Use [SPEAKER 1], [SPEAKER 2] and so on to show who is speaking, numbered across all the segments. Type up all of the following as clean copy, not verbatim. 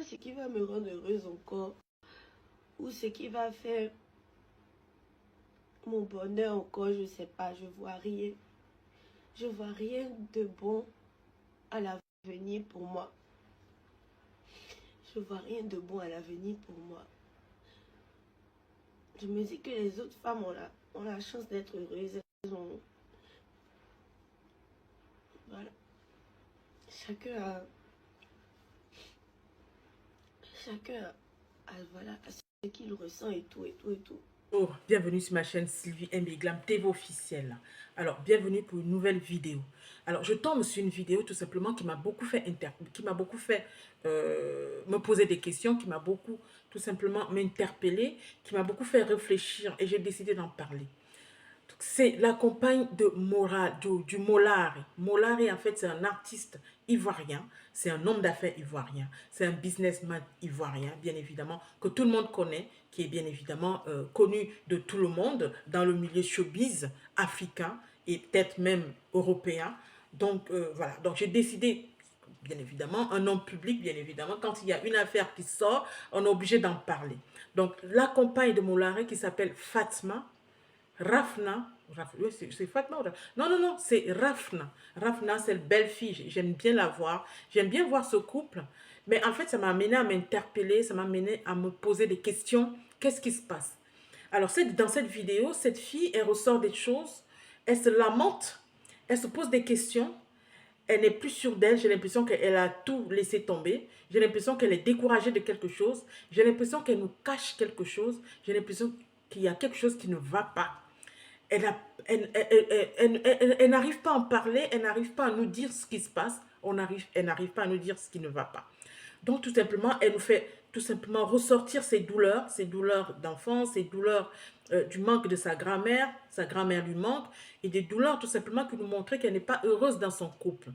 [SPEAKER 1] pas ce qui va me rendre heureuse encore. Ou ce qui va faire mon bonheur encore, je sais pas, je vois rien. Je vois rien de bon à l'avenir pour moi. Je vois rien de bon à l'avenir pour moi. Je me dis que les autres femmes ont la chance d'être heureuses. Elles ont... Voilà. Chacun voilà, à ce qu'il ressent et tout, et tout, et tout.
[SPEAKER 2] Oh, bienvenue sur ma chaîne Sylvie Mbeglam TV officielle. Alors, bienvenue pour une nouvelle vidéo. Alors, je tombe sur une vidéo tout simplement qui m'a beaucoup fait, me poser des questions, qui m'a beaucoup tout simplement m'interpeller, qui m'a beaucoup fait réfléchir et j'ai décidé d'en parler. C'est la compagne de du Molari. Molari, en fait, c'est un artiste ivoirien. C'est un homme d'affaires ivoirien. C'est un businessman ivoirien, bien évidemment, que tout le monde connaît, qui est bien évidemment connu de tout le monde dans le milieu showbiz africain et peut-être même européen. Donc, voilà. Donc, j'ai décidé, bien évidemment, un homme public, bien évidemment, quand il y a une affaire qui sort, on est obligé d'en parler. Donc, la compagne de Molari qui s'appelle Fatma, oui, c'est Fatma. Non, non, non, c'est Rafna. Rafna, c'est une belle fille. J'aime bien la voir. J'aime bien voir ce couple. Mais en fait, ça m'a amené à m'interpeller. Ça m'a amené à me poser des questions. Qu'est-ce qui se passe? Alors, dans cette vidéo, cette fille, elle ressort des choses. Elle se lamente. Elle se pose des questions. Elle n'est plus sûre d'elle. J'ai l'impression qu'elle a tout laissé tomber. J'ai l'impression qu'elle est découragée de quelque chose. J'ai l'impression qu'elle nous cache quelque chose. J'ai l'impression qu'il y a quelque chose qui ne va pas. Elle n'arrive pas à en parler, elle n'arrive pas à nous dire ce qui se passe, elle n'arrive pas à nous dire ce qui ne va pas. Donc tout simplement, elle nous fait tout simplement ressortir ses douleurs d'enfance, ses douleurs du manque de sa grand-mère lui manque, et des douleurs tout simplement qui nous montraient qu'elle n'est pas heureuse dans son couple.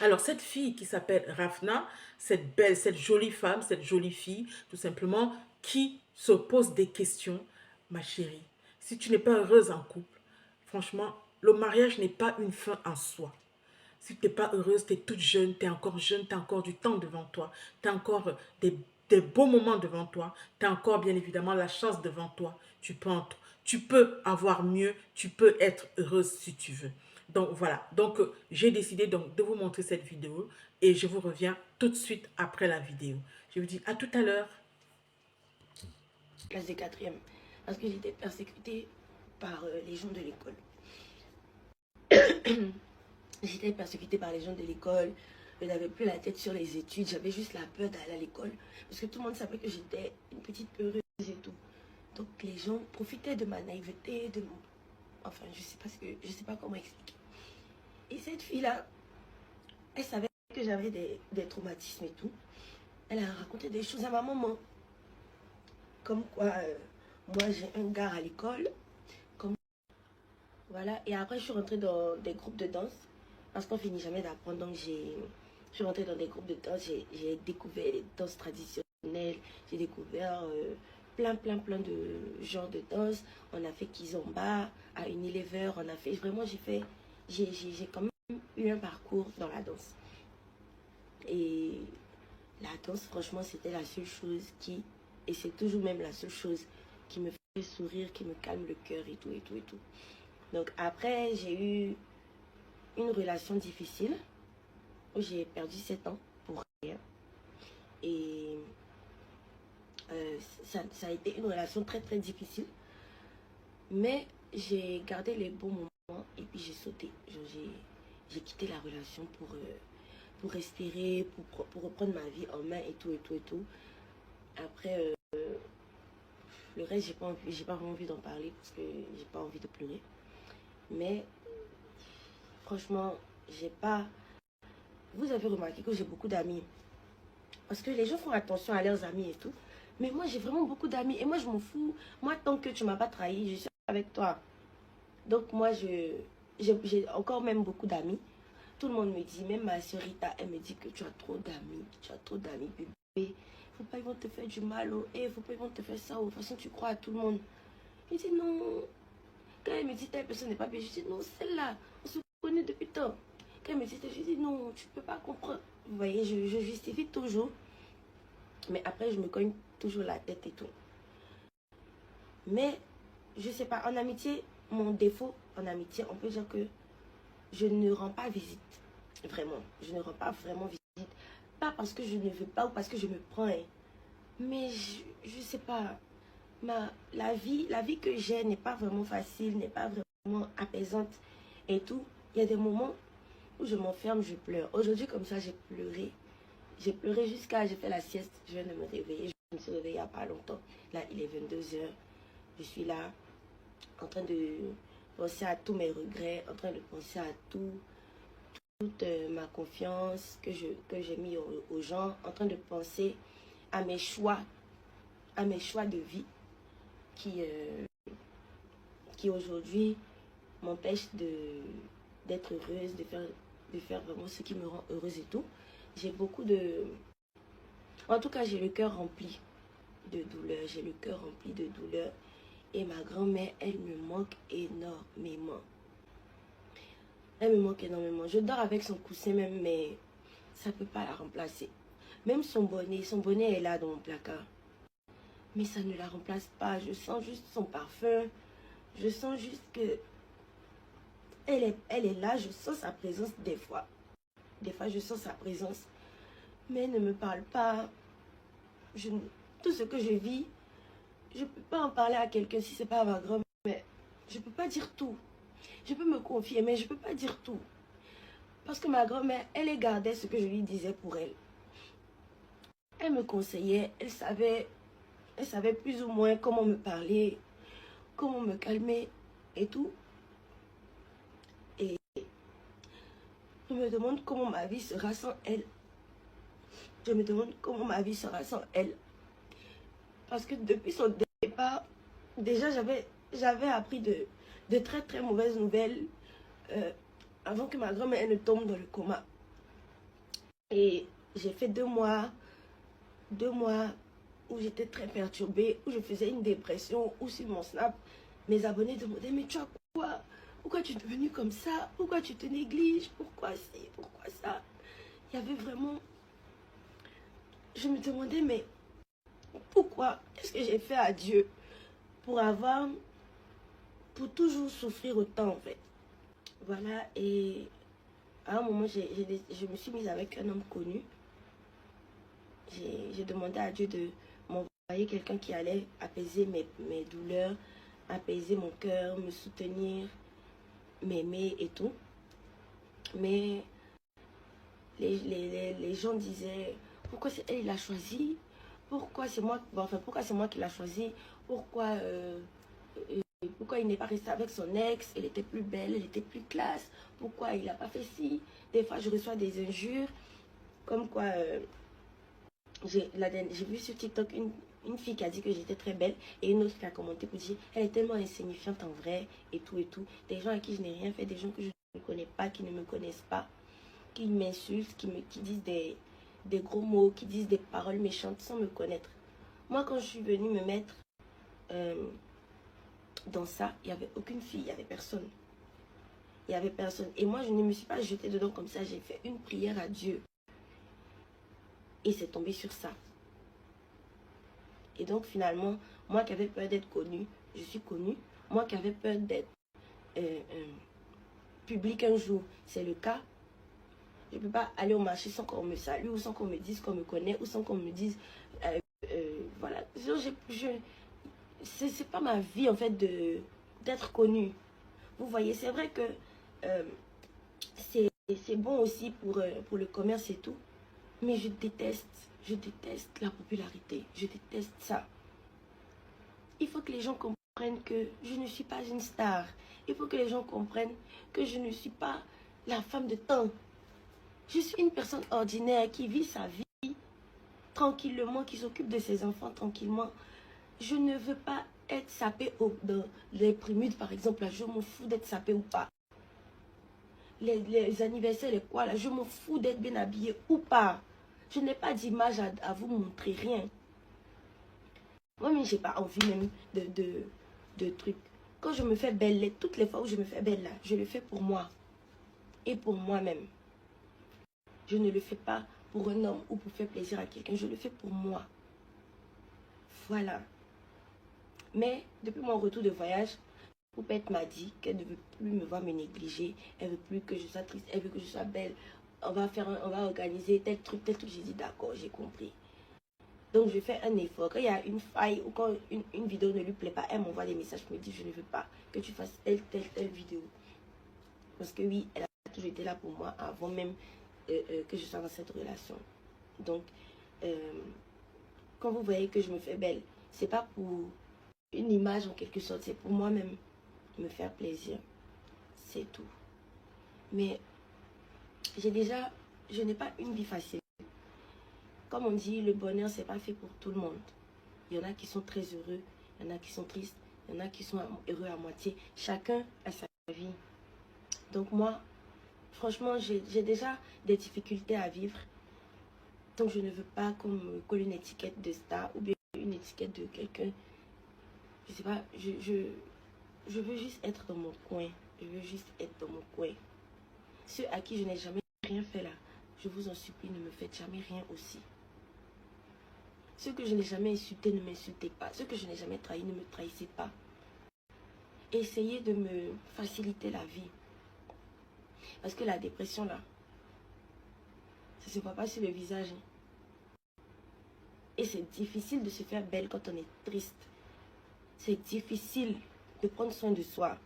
[SPEAKER 2] Alors cette fille qui s'appelle Rafna, cette jolie femme, cette jolie fille, tout simplement, qui se pose des questions, ma chérie, si tu n'es pas heureuse en couple, franchement, le mariage n'est pas une fin en soi. Si tu n'es pas heureuse, tu es toute jeune, tu es encore jeune, tu as encore du temps devant toi, tu as encore des beaux moments devant toi, tu as encore bien évidemment la chance devant toi, tu peux avoir mieux, tu peux être heureuse si tu veux. Donc voilà, donc j'ai décidé donc de vous montrer cette vidéo et je vous reviens tout de suite après la vidéo. Je vous dis à tout à l'heure.
[SPEAKER 1] Classe de quatrième, parce que j'étais persécutée par les gens de l'école. J'étais persécutée par les gens de l'école. Je n'avais plus la tête sur les études. J'avais juste la peur d'aller à l'école. Parce que tout le monde savait que j'étais une petite peureuse et tout. Donc les gens profitaient de ma naïveté, de mon... Enfin, je sais pas comment expliquer. Et cette fille-là, elle savait que j'avais des traumatismes et tout. Elle a raconté des choses à ma maman. Comme quoi, moi j'ai un gars à l'école. Comme... Voilà. Et après, je suis rentrée dans des groupes de danse. Parce qu'on finit jamais d'apprendre. Donc je suis rentrée dans des groupes de danse. J'ai découvert les danses traditionnelles. J'ai découvert plein de genres de danse. On a fait Kizomba à Unilever. On a fait... Vraiment, j'ai quand même eu un parcours dans la danse. Et la danse, franchement, c'était la seule chose qui... Et c'est toujours même la seule chose qui me fait sourire, qui me calme le cœur et tout, et tout, et tout. Donc après, j'ai eu une relation difficile où j'ai perdu 7 ans pour rien. Et ça a été une relation très difficile. Mais j'ai gardé les bons moments et puis j'ai sauté. J'ai quitté la relation pour respirer, pour reprendre ma vie en main et tout, et tout, et tout. Après, le reste, j'ai pas vraiment envie d'en parler parce que j'ai pas envie de pleurer. Mais franchement, j'ai pas... Vous avez remarqué que j'ai beaucoup d'amis. Parce que les gens font attention à leurs amis et tout. Mais moi, j'ai vraiment beaucoup d'amis. Et moi, je m'en fous. Moi, tant que tu m'as pas trahi, je suis avec toi. Donc, moi, j'ai encore même beaucoup d'amis. Tout le monde me dit, même ma soeur Rita, elle me dit que tu as trop d'amis. Tu as trop d'amis, bébé. Faut pas, ils vont te faire du mal. Oh. Et faut pas, ils vont te faire ça. Oh. De toute façon, tu crois à tout le monde. Je dis non. Quand elle me dit, telle personne n'est pas bien, je dis non, celle-là, on se connaît depuis tant. Quand elle me dit, je dis non, tu peux pas comprendre. Vous voyez, je justifie toujours. Mais après, je me cogne toujours la tête et tout. Mais, je sais pas, en amitié, mon défaut en amitié, on peut dire que je ne rends pas visite. Vraiment, je ne rends pas vraiment visite. Pas parce que je ne veux pas ou parce que je me prends, hein. Mais je sais pas, la vie que j'ai n'est pas vraiment facile, n'est pas vraiment apaisante et tout. Il y a des moments où je m'enferme, je pleure. Aujourd'hui, comme ça, j'ai pleuré. J'ai pleuré jusqu'à, j'ai fait la sieste, je viens de me réveiller. Je me suis réveillée il n'y a pas longtemps. Là, il est 22 h. Je suis là, en train de penser à tous mes regrets, en train de penser à toute ma confiance que j'ai mis aux gens, en train de penser à mes choix de vie qui aujourd'hui m'empêchent d'être heureuse, de faire vraiment ce qui me rend heureuse et tout. J'ai beaucoup de... En tout cas, j'ai le cœur rempli de douleur. J'ai le cœur rempli de douleur. Et ma grand-mère, elle me manque énormément. Elle me manque énormément. Je dors avec son coussin même, mais ça ne peut pas la remplacer. Même son bonnet est là dans mon placard. Mais ça ne la remplace pas. Je sens juste son parfum. Je sens juste que elle est là. Je sens sa présence des fois. Des fois, je sens sa présence. Mais elle ne me parle pas. Tout ce que je vis, je ne peux pas en parler à quelqu'un si ce n'est pas à ma grand-mère. Je ne peux pas dire tout. Je peux me confier, mais je ne peux pas dire tout. Parce que ma grand-mère, elle gardait ce que je lui disais pour elle. Elle me conseillait, elle savait plus ou moins comment me parler, comment me calmer et tout. Et je me demande comment ma vie sera sans elle. Je me demande comment ma vie sera sans elle. Parce que depuis son départ, déjà j'avais appris de très très mauvaises nouvelles avant que ma grand-mère ne tombe dans le coma. Et j'ai fait 2 mois où j'étais très perturbée, où je faisais une dépression, où sur mon Snap, mes abonnés demandaient, mais tu as quoi? Pourquoi tu es devenue comme ça? Pourquoi tu te négliges? Pourquoi ci? Pourquoi ça? Il y avait vraiment... Je me demandais, mais pourquoi? Qu'est-ce que j'ai fait à Dieu pour toujours souffrir autant en fait? Voilà, et à un moment, je me suis mise avec un homme connu. J'ai demandé à Dieu de m'envoyer quelqu'un qui allait apaiser mes douleurs, apaiser mon cœur, me soutenir, m'aimer et tout. Mais les gens disaient, pourquoi c'est elle qui l'a choisi? Pourquoi c'est moi, pourquoi c'est moi qui l'a choisi? Pourquoi il n'est pas resté avec son ex? Elle était plus belle, elle était plus classe. Pourquoi il n'a pas fait ci? Des fois, je reçois des injures, comme quoi... j'ai vu sur TikTok une fille qui a dit que j'étais très belle et une autre qui a commenté pour dire elle est tellement insignifiante en vrai et tout et tout. Des gens à qui je n'ai rien fait, des gens que je ne connais pas, qui ne me connaissent pas, qui m'insultent, qui disent des gros mots, qui disent des paroles méchantes sans me connaître. Moi, quand je suis venue me mettre dans ça, il n'y avait aucune fille, il n'y avait personne. Il n'y avait personne. Et moi, je ne me suis pas jetée dedans comme ça. J'ai fait une prière à Dieu. Et c'est tombé sur ça. Et donc finalement, moi qui avais peur d'être connue, je suis connue. Moi qui avais peur d'être publique un jour, c'est le cas. Je ne peux pas aller au marché sans qu'on me salue, ou sans qu'on me dise qu'on me connaît, ou sans qu'on me dise... voilà. C'est pas ma vie en fait d'être connue. Vous voyez, c'est vrai que c'est bon aussi pour le commerce et tout. Mais je déteste la popularité. Je déteste ça. Il faut que les gens comprennent que je ne suis pas une star. Il faut que les gens comprennent que je ne suis pas la femme de temps. Je suis une personne ordinaire qui vit sa vie tranquillement, qui s'occupe de ses enfants tranquillement. Je ne veux pas être sapée dans les prémudes, par exemple. Là, je m'en fous d'être sapée ou pas. Les anniversaires, les quoi, là, je m'en fous d'être bien habillée ou pas. Je n'ai pas d'image à vous montrer, rien. Moi-même, je n'ai pas envie même de trucs. Quand je me fais belle, toutes les fois où je me fais belle, là, je le fais pour moi. Et pour moi-même. Je ne le fais pas pour un homme ou pour faire plaisir à quelqu'un. Je le fais pour moi. Voilà. Mais depuis mon retour de voyage, Poupette m'a dit qu'elle ne veut plus me voir me négliger. Elle veut plus que je sois triste. Elle veut que je sois belle. On va organiser tel truc. J'ai dit d'accord, j'ai compris. Donc je fais un effort. Quand il y a une faille ou quand une vidéo ne lui plaît pas, elle m'envoie des messages pour me dire je ne veux pas que tu fasses telle vidéo. Parce que oui, elle a toujours été là pour moi avant même que je sois dans cette relation. Donc, quand vous voyez que je me fais belle, c'est pas pour une image en quelque sorte, c'est pour moi-même me faire plaisir. C'est tout. Mais je n'ai pas une vie facile. Comme on dit, le bonheur, c'est pas fait pour tout le monde. Il y en a qui sont très heureux, il y en a qui sont tristes, il y en a qui sont heureux à moitié. Chacun a sa vie. Donc moi, franchement, j'ai déjà des difficultés à vivre. Donc je ne veux pas qu'on me colle une étiquette de star ou bien une étiquette de quelqu'un. Je sais pas, je veux juste être dans mon coin. Je veux juste être dans mon coin. Ceux à qui je n'ai jamais rien fait là, je vous en supplie, ne me faites jamais rien aussi. Ceux que je n'ai jamais insultés, ne m'insultez pas. Ceux que je n'ai jamais trahis, ne me trahissez pas. Essayez de me faciliter la vie. Parce que la dépression là, ça ne se voit pas sur le visage. Et c'est difficile de se faire belle quand on est triste. C'est difficile de prendre soin de soi.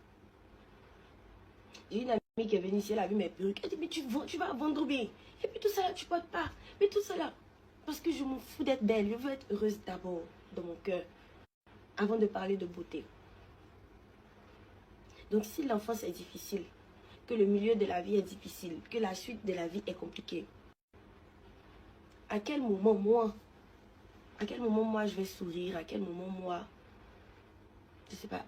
[SPEAKER 1] J'ai une amie qui est venue ici, elle a vu mes perruques. Elle dit, mais tu vas vendre bien. Et puis tout ça là, tu ne portes pas. Mais tout ça là, parce que je m'en fous d'être belle. Je veux être heureuse d'abord dans mon cœur. Avant de parler de beauté. Donc si l'enfance est difficile, que le milieu de la vie est difficile, que la suite de la vie est compliquée, à quel moment moi je vais sourire? À quel moment moi, je sais pas.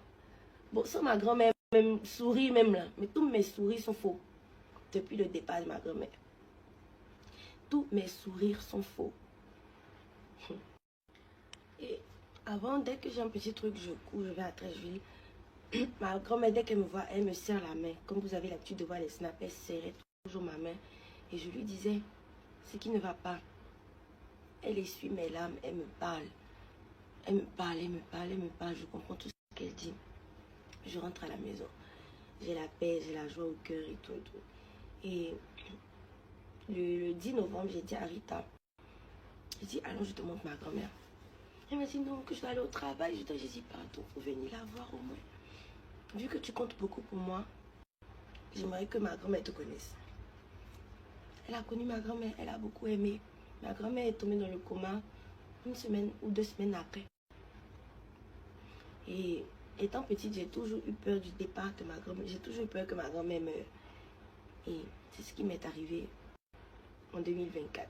[SPEAKER 1] Bon, ça ma grand-mère même sourit même là, mais tous mes sourires sont faux. Depuis le départ de ma grand-mère. Tous mes sourires sont faux. Et avant, dès que j'ai un petit truc, je cours, je vais à Trècheville. Ma grand-mère, dès qu'elle me voit, elle me serre la main. Comme vous avez l'habitude de voir les snaps, elle serrait toujours ma main. Et je lui disais, ce qui ne va pas. Elle essuie mes larmes, elle me parle. Elle me parle, elle me parle, elle me parle. Je comprends tout ce qu'elle dit. Je rentre à la maison. J'ai la paix, j'ai la joie au cœur et tout et tout. Et le 10 novembre, j'ai dit à Rita, j'ai dit, allons, je te montre ma grand-mère. Elle m'a dit non, que je dois aller au travail. J'ai dit, pardon, faut venir la voir au moins. Vu que tu comptes beaucoup pour moi, j'aimerais que ma grand-mère te connaisse. Elle a connu ma grand-mère, elle a beaucoup aimé. Ma grand-mère est tombée dans le coma 1 semaine ou 2 semaines après. Et étant petite, j'ai toujours eu peur du départ de ma grand-mère. J'ai toujours eu peur que ma grand-mère meure. Et c'est ce qui m'est arrivé en 2024.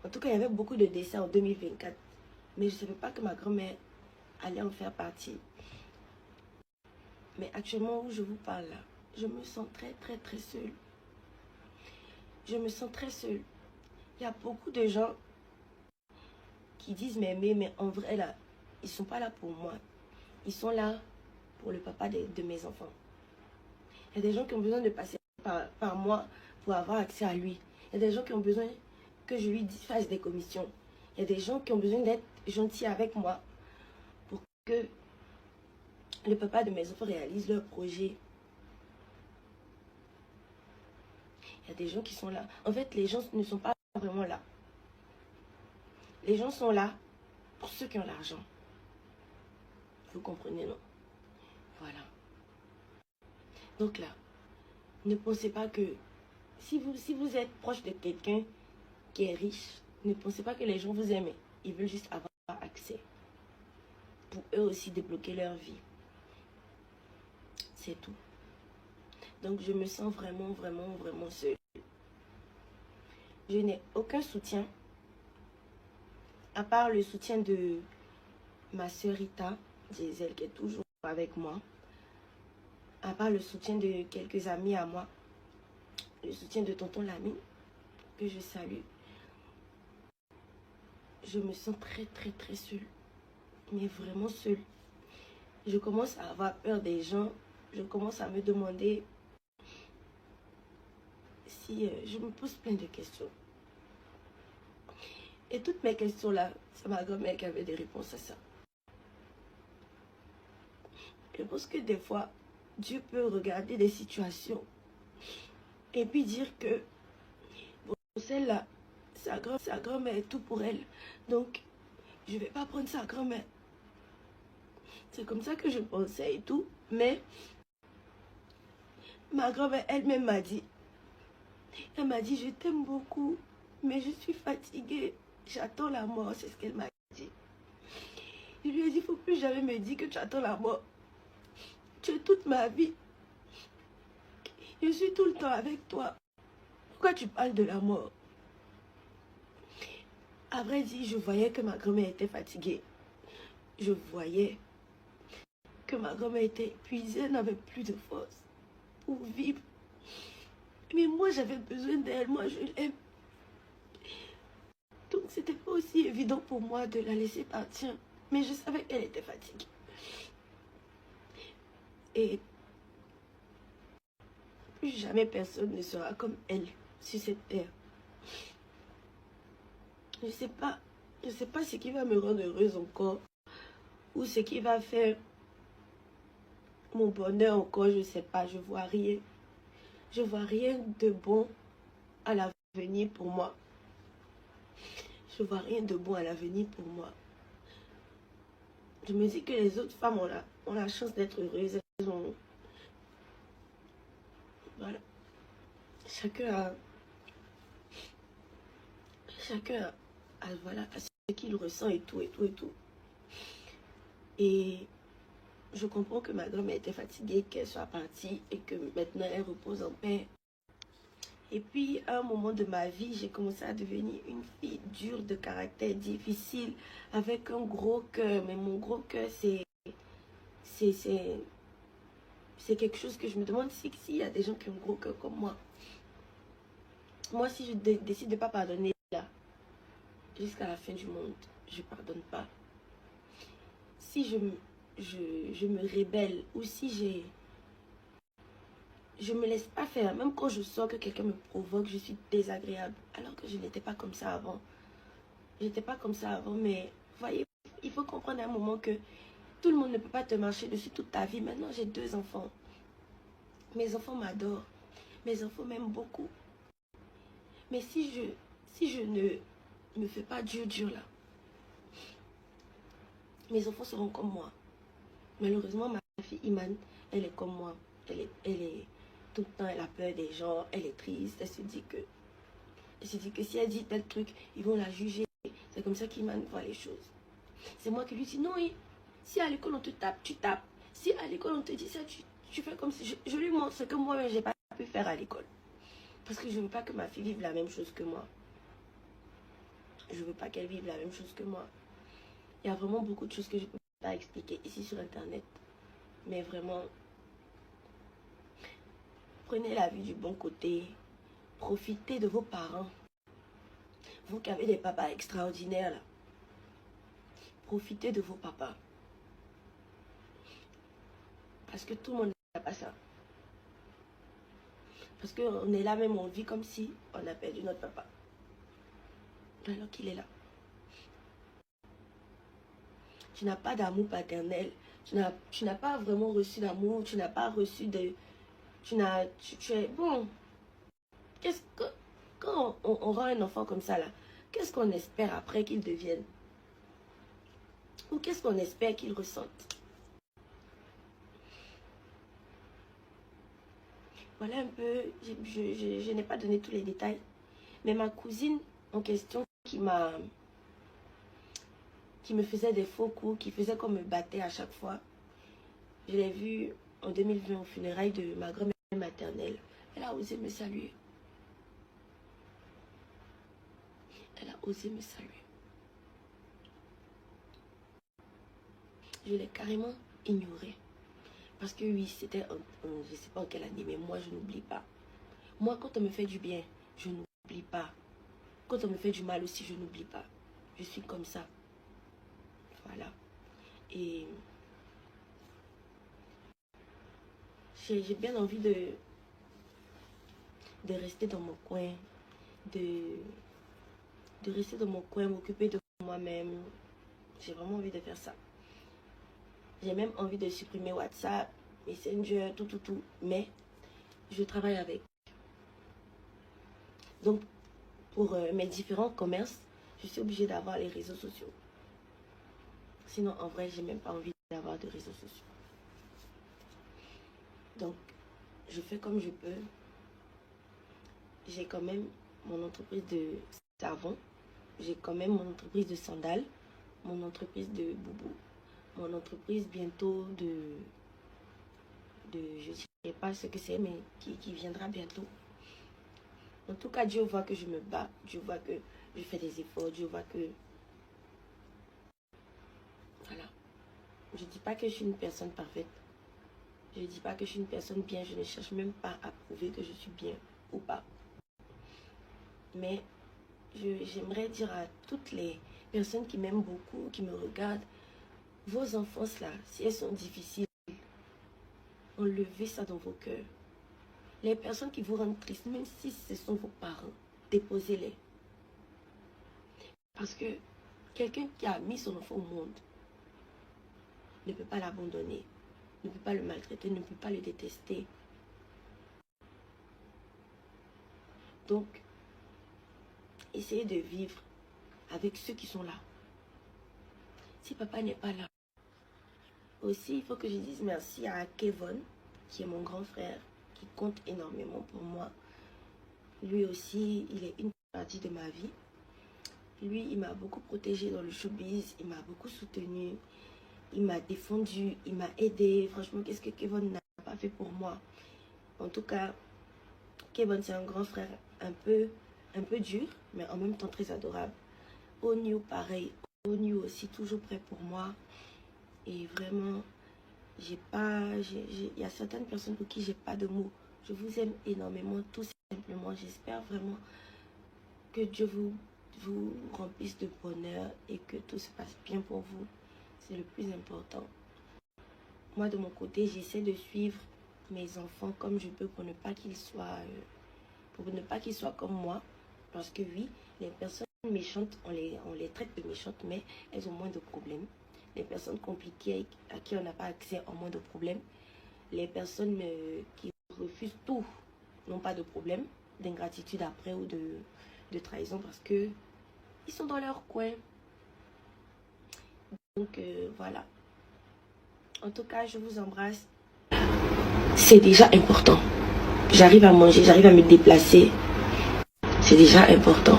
[SPEAKER 1] En tout cas, il y avait beaucoup de décès en 2024. Mais je ne savais pas que ma grand-mère allait en faire partie. Mais actuellement où je vous parle là, je me sens très très très seule. Je me sens très seule. Il y a beaucoup de gens qui disent m'aimer, mais en vrai là, ils ne sont pas là pour moi. Ils sont là pour le papa de mes enfants. Il y a des gens qui ont besoin de passer par moi pour avoir accès à lui. Il y a des gens qui ont besoin que je lui fasse des commissions. Il y a des gens qui ont besoin d'être gentils avec moi pour que le papa de mes enfants réalise leur projet. Il y a des gens qui sont là. En fait, les gens ne sont pas vraiment là. Les gens sont là pour ceux qui ont l'argent. Vous comprenez, non? Voilà. Donc là, ne pensez pas que si vous êtes proche de quelqu'un qui est riche, ne pensez pas que les gens vous aiment. Ils veulent juste avoir accès. Pour eux aussi débloquer leur vie. C'est tout. Donc je me sens vraiment, vraiment, vraiment seule. Je n'ai aucun soutien. À part le soutien de ma soeur Rita, Gisèle, qui est toujours avec moi. À part le soutien de quelques amis à moi. Le soutien de tonton Lamine, que je salue. Je me sens très, très, très seule. Mais vraiment seule. Je commence à avoir peur des gens. Je commence à me demander si je me pose plein de questions. Et toutes mes questions là, c'est ma grand-mère qui avait des réponses à ça. Je pense que des fois, Dieu peut regarder des situations et puis dire que bon, celle-là, sa grand-mère est tout pour elle. Donc, je ne vais pas prendre sa grand-mère. C'est comme ça que je pensais et tout. Mais ma grand-mère elle-même m'a dit, elle m'a dit, je t'aime beaucoup, mais je suis fatiguée. J'attends la mort, c'est ce qu'elle m'a dit. Je lui ai dit, il ne faut plus jamais me dire que tu attends la mort. Tu es toute ma vie. Je suis tout le temps avec toi. Pourquoi tu parles de la mort? À vrai dire, je voyais que ma grand-mère était fatiguée. Je voyais que ma grand-mère était épuisée, elle n'avait plus de force pour vivre. Mais moi, j'avais besoin d'elle, moi, je l'aime. Donc, c'était pas aussi évident pour moi de la laisser partir. Mais je savais qu'elle était fatiguée. Et plus jamais personne ne sera comme elle sur cette terre. Je sais pas ce qui va me rendre heureuse encore. Ou ce qui va faire mon bonheur encore, je sais pas, je vois rien. Je vois rien de bon à l'avenir pour moi. Je vois rien de bon à l'avenir pour moi. Je me dis que les autres femmes ont la chance d'être heureuses. Elles ont... Voilà. Chacun voilà, à ce qu'il ressent et tout, et tout, et tout. Et je comprends que ma grand-mère était fatiguée, qu'elle soit partie et que maintenant elle repose en paix. Et puis, à un moment de ma vie, j'ai commencé à devenir une fille dure de caractère, difficile, avec un gros cœur. Mais mon gros cœur, c'est quelque chose que je me demande s'il y a des gens qui ont un gros cœur comme moi. Moi, si je décide de ne pas pardonner, là, jusqu'à la fin du monde, je ne pardonne pas. Si je me rébelle ou si je me laisse pas faire, même quand je sens que quelqu'un me provoque, je suis désagréable. Alors que je n'étais pas comme ça avant. Je n'étais pas comme ça avant, mais voyez, il faut comprendre à un moment que tout le monde ne peut pas te marcher dessus toute ta vie. Maintenant, j'ai 2 enfants. Mes enfants m'adorent. Mes enfants m'aiment beaucoup. Mais si je ne me fais pas dur là, mes enfants seront comme moi. Malheureusement, ma fille Iman, elle est comme moi. Elle est tout le temps, elle a peur des gens, elle est triste. Elle se dit que si elle dit tel truc, ils vont la juger. C'est comme ça qu'Iman voit les choses. C'est moi qui lui dis non, si à l'école on te tape, tu tapes. Si à l'école on te dit ça, tu fais comme si... Je lui montre ce que moi-même j'ai pas pu faire à l'école. Parce que je ne veux pas que ma fille vive la même chose que moi. Je ne veux pas qu'elle vive la même chose que moi. Il y a vraiment beaucoup de choses que je ne peux pas expliquer ici sur Internet. Mais vraiment, prenez la vie du bon côté. Profitez de vos parents. Vous qui avez des papas extraordinaires là. Profitez de vos papas. Parce que tout le monde n'a pas ça. Parce qu'on est là même, on vit comme si on a perdu notre papa. Alors qu'il est là. Tu n'as pas d'amour paternel. Tu n'as pas vraiment reçu d'amour. Tu n'as pas reçu de... Tu es... Bon. Qu'est-ce que... Quand on rend un enfant comme ça là, qu'est-ce qu'on espère après qu'il devienne? Ou qu'est-ce qu'on espère qu'il ressente? Voilà un peu, je n'ai pas donné tous les détails. Mais ma cousine en question qui me faisait des faux coups, qui faisait qu'on me battait à chaque fois. Je l'ai vue en 2020 au funérailles de ma grand-mère maternelle. Elle a osé me saluer. Elle a osé me saluer. Je l'ai carrément ignorée. Parce que oui, c'était, je ne sais pas en quelle année, mais moi, je n'oublie pas. Moi, quand on me fait du bien, je n'oublie pas. Quand on me fait du mal aussi, je n'oublie pas. Je suis comme ça. Voilà. Et j'ai bien envie de rester dans mon coin, de de rester dans mon coin, m'occuper de moi-même. J'ai vraiment envie de faire ça. J'ai même envie de supprimer WhatsApp, Messenger, tout. Mais je travaille avec. Donc, pour mes différents commerces, je suis obligée d'avoir les réseaux sociaux. Sinon, en vrai, j'ai même pas envie d'avoir de réseaux sociaux. Donc, je fais comme je peux. J'ai quand même mon entreprise de savon. J'ai quand même mon entreprise de sandales. Mon entreprise de boubou. Mon entreprise bientôt je ne sais pas ce que c'est, mais qui viendra bientôt. En tout cas, Dieu voit que je me bats. Dieu voit que je fais des efforts. Dieu voit que... Voilà. Je ne dis pas que je suis une personne parfaite. Je ne dis pas que je suis une personne bien. Je ne cherche même pas à prouver que je suis bien ou pas. Mais j'aimerais dire à toutes les personnes qui m'aiment beaucoup, qui me regardent, vos enfances là, si elles sont difficiles, enlevez ça dans vos cœurs. Les personnes qui vous rendent triste, même si ce sont vos parents, déposez-les. Parce que quelqu'un qui a mis son enfant au monde ne peut pas l'abandonner, ne peut pas le maltraiter, ne peut pas le détester. Donc, essayez de vivre avec ceux qui sont là. Si papa n'est pas là, aussi, il faut que je dise merci à Kevin, qui est mon grand frère, qui compte énormément pour moi. Lui aussi, il est une partie de ma vie. Lui, il m'a beaucoup protégé dans le showbiz, il m'a beaucoup soutenu, il m'a défendu, il m'a aidé. Franchement, qu'est-ce que Kevin n'a pas fait pour moi? En tout cas, Kevin, c'est un grand frère un peu dur, mais en même temps très adorable. Onyu, pareil. Onyu aussi, toujours prêt pour moi. Et vraiment, il y a certaines personnes pour qui j'ai pas de mots. Je vous aime énormément, tout simplement. J'espère vraiment que Dieu vous remplisse de bonheur et que tout se passe bien pour vous. C'est le plus important. Moi, de mon côté, j'essaie de suivre mes enfants comme je peux pour ne pas qu'ils soient comme moi. Parce que oui, les personnes méchantes, on les traite de méchantes, mais elles ont moins de problèmes. Les personnes compliquées à qui on n'a pas accès ont moins de problèmes. Les personnes qui refusent tout n'ont pas de problème d'ingratitude après ou de trahison parce que ils sont dans leur coin. Donc voilà. En tout cas, je vous embrasse. C'est déjà important. J'arrive à manger, j'arrive à me déplacer. C'est déjà important.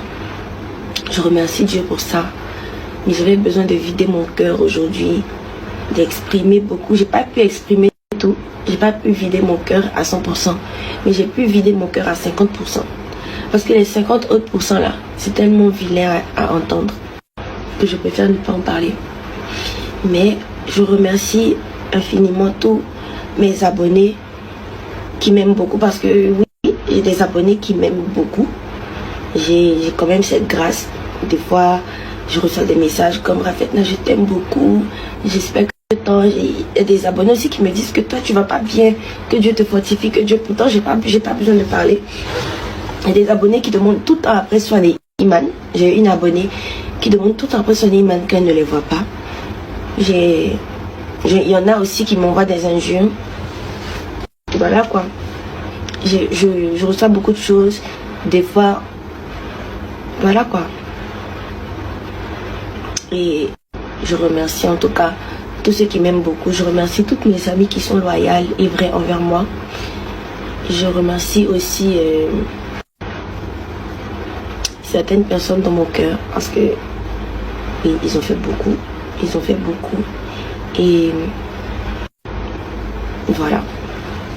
[SPEAKER 1] Je remercie Dieu pour ça. Mais j'avais besoin de vider mon cœur aujourd'hui, d'exprimer beaucoup. J'ai pas pu exprimer tout. J'ai pas pu vider mon cœur à 100%. Mais j'ai pu vider mon cœur à 50%. Parce que les 50 autres pourcents là, c'est tellement vilain à entendre que je préfère ne pas en parler. Mais je remercie infiniment tous mes abonnés qui m'aiment beaucoup. Parce que oui, j'ai des abonnés qui m'aiment beaucoup. J'ai quand même cette grâce. Des fois, je reçois des messages comme Rafetna, je t'aime beaucoup. J'espère que toi, il y a des abonnés aussi qui me disent que toi, tu vas pas bien, que Dieu te fortifie, que Dieu. Pourtant, j'ai pas besoin de parler. Il y a des abonnés qui demandent tout le temps après soigner Iman. J'ai une abonnée qui demande tout le temps après soigner Iman qu'elle ne les voit pas. Il y en a aussi qui m'envoient des injures. Voilà quoi. Je reçois beaucoup de choses. Des fois, voilà quoi. Et je remercie en tout cas tous ceux qui m'aiment beaucoup. Je remercie toutes mes amies qui sont loyales et vraies envers moi. Je remercie aussi certaines personnes dans mon cœur parce que ils ont fait beaucoup. Ils ont fait beaucoup. Et voilà.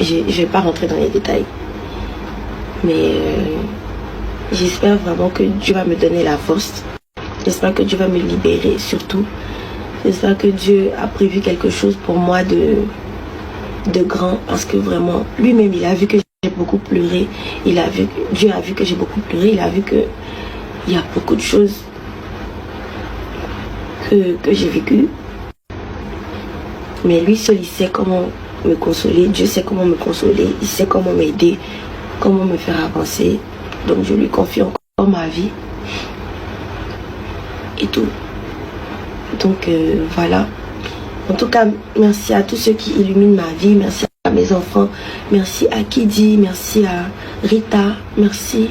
[SPEAKER 1] Je ne vais pas rentrer dans les détails. Mais j'espère vraiment que Dieu va me donner la force. J'espère que Dieu va me libérer surtout. J'espère que Dieu a prévu quelque chose pour moi de grand. Parce que vraiment, lui-même, il a vu que j'ai beaucoup pleuré. Dieu a vu que j'ai beaucoup pleuré. Il a vu que il y a beaucoup de choses que j'ai vécues. Mais lui seul, il sait comment me consoler. Dieu sait comment me consoler. Il sait comment m'aider, comment me faire avancer. Donc je lui confie encore ma vie. et tout. Donc voilà. En tout cas, merci à tous ceux qui illuminent ma vie. Merci à mes enfants. Merci à Kidi. Merci à Rita. Merci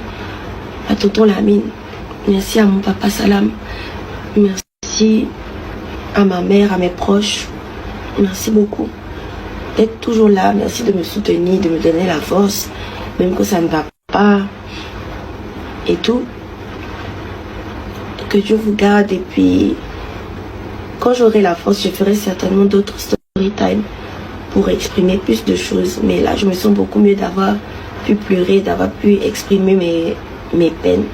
[SPEAKER 1] à tonton Lamine. Merci à mon papa Salam. Merci à ma mère, à mes proches. Merci beaucoup d'être toujours là. Merci de me soutenir, de me donner la force, même que ça ne va pas et tout. Que Dieu vous garde, et puis quand j'aurai la force, je ferai certainement d'autres story time pour exprimer plus de choses. Mais là, je me sens beaucoup mieux d'avoir pu pleurer, d'avoir pu exprimer mes peines.